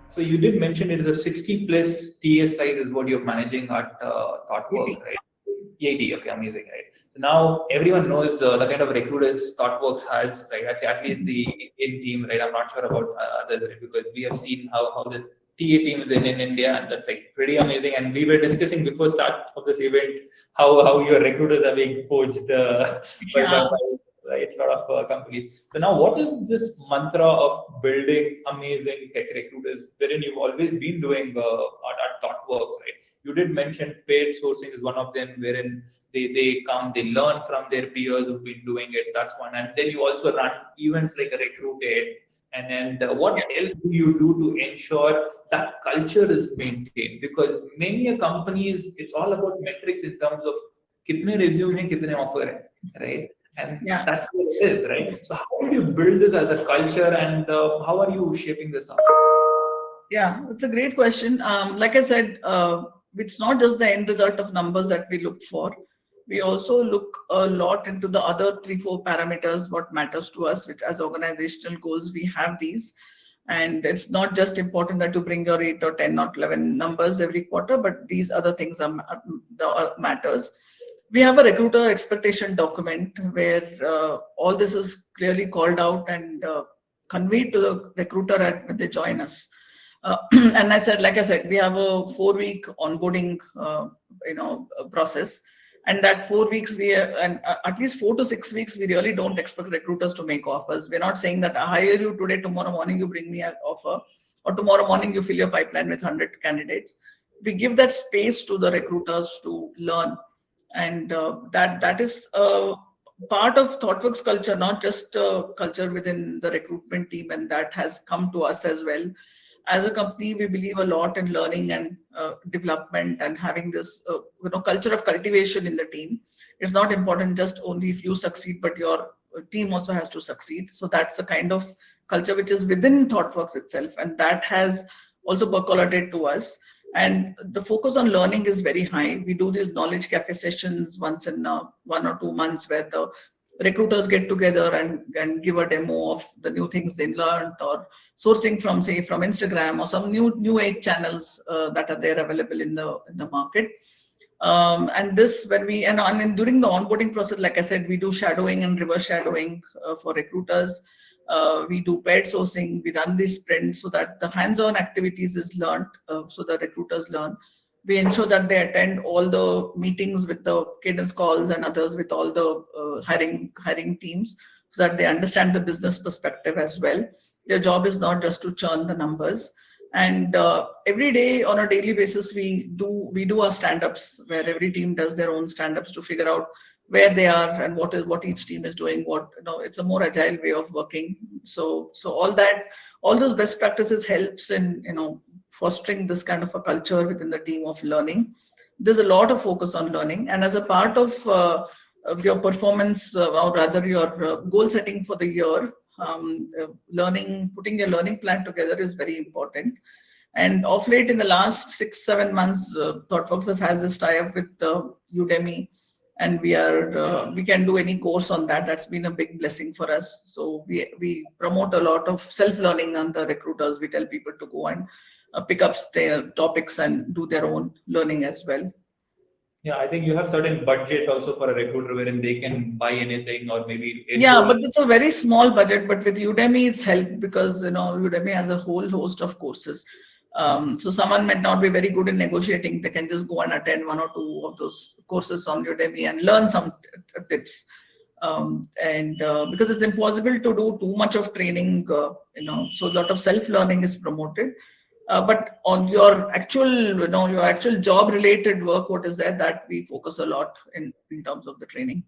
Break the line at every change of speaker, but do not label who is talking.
So you did mention it is a 60 plus TS size is what you're managing at ThoughtWorks, right? 80, okay, amazing, right? So now everyone knows the kind of recruiters ThoughtWorks has, right? Actually, at least the Indian team, right? I'm not sure about others, right? Because we have seen how the TA team is in India, and that's like pretty amazing. And we were discussing before start of this event how your recruiters are being poached by right, a lot of companies. So now, what is this mantra of building amazing tech recruiters, wherein you've always been doing at ThoughtWorks, right? You did mention paid sourcing is one of them, wherein they come, they learn from their peers who've been doing it. That's one. And then you also run events like a Recruit Aid. And what else do you do to ensure that culture is maintained? Because many companies, it's all about metrics in terms of kitne resume hai, kitne offer hai, right? And that's what it is, right? So how did you build this as a culture, and how are you shaping this up?
Yeah, it's a great question. Like I said, it's not just the end result of numbers that we look for. We also look a lot into the other 3-4 parameters, what matters to us, which as organizational goals, we have these. And it's not just important that you bring your 8 or 10 or 11 numbers every quarter, but these other things are the matters. We have a recruiter expectation document where all this is clearly called out and conveyed to the recruiter when they join us. And like I said, we have a 4-week onboarding, process. And that 4 weeks, at least 4 to 6 weeks, we really don't expect recruiters to make offers. We're not saying that I hire you today, tomorrow morning you bring me an offer, or tomorrow morning you fill your pipeline with 100 candidates. We give that space to the recruiters to learn, and that is part of ThoughtWorks culture, not just culture within the recruitment team, and that has come to us as well. As a company, we believe a lot in learning and development and having this culture of cultivation in the team. It's not important just only if you succeed, but your team also has to succeed. So that's the kind of culture which is within ThoughtWorks itself, and that has also percolated to us. And the focus on learning is very high. We do these knowledge cafe sessions once in 1 or 2 months, where the recruiters get together and give a demo of the new things they learned, or sourcing from Instagram or some new age channels that are there available in the market. And this, when we and during the onboarding process, like I said, we do shadowing and reverse shadowing for recruiters. We do paid sourcing. We run these sprints so that the hands-on activities is learned, so the recruiters learn. We ensure that they attend all the meetings with the cadence calls and others with all the hiring teams, so that they understand the business perspective as well. Their job is not just to churn the numbers. And every day, on a daily basis, we do our stand-ups, where every team does their own stand-ups to figure out where they are and what each team is doing. It's a more agile way of working. So all those best practices helps in fostering this kind of a culture within the team of learning. There's a lot of focus on learning, and as a part of your performance, or rather your goal setting for the year, putting your learning plan together is very important. And of late, in the last 6-7 months, ThoughtWorks has this tie-up with Udemy, and we can do any course on that. That's been a big blessing for us. So we promote a lot of self-learning on the recruiters. We tell people to go and pick up their topics and do their own learning as well.
Yeah, I think you have certain budget also for a recruiter wherein they can buy anything, or maybe
but it's a very small budget. But with Udemy, it's helped because Udemy has a whole host of courses. So someone might not be very good in negotiating. They can just go and attend 1 or 2 of those courses on Udemy and learn some tips. Because it's impossible to do too much of training, so a lot of self-learning is promoted. But on your actual job-related work, what is that we focus a lot in terms of the training.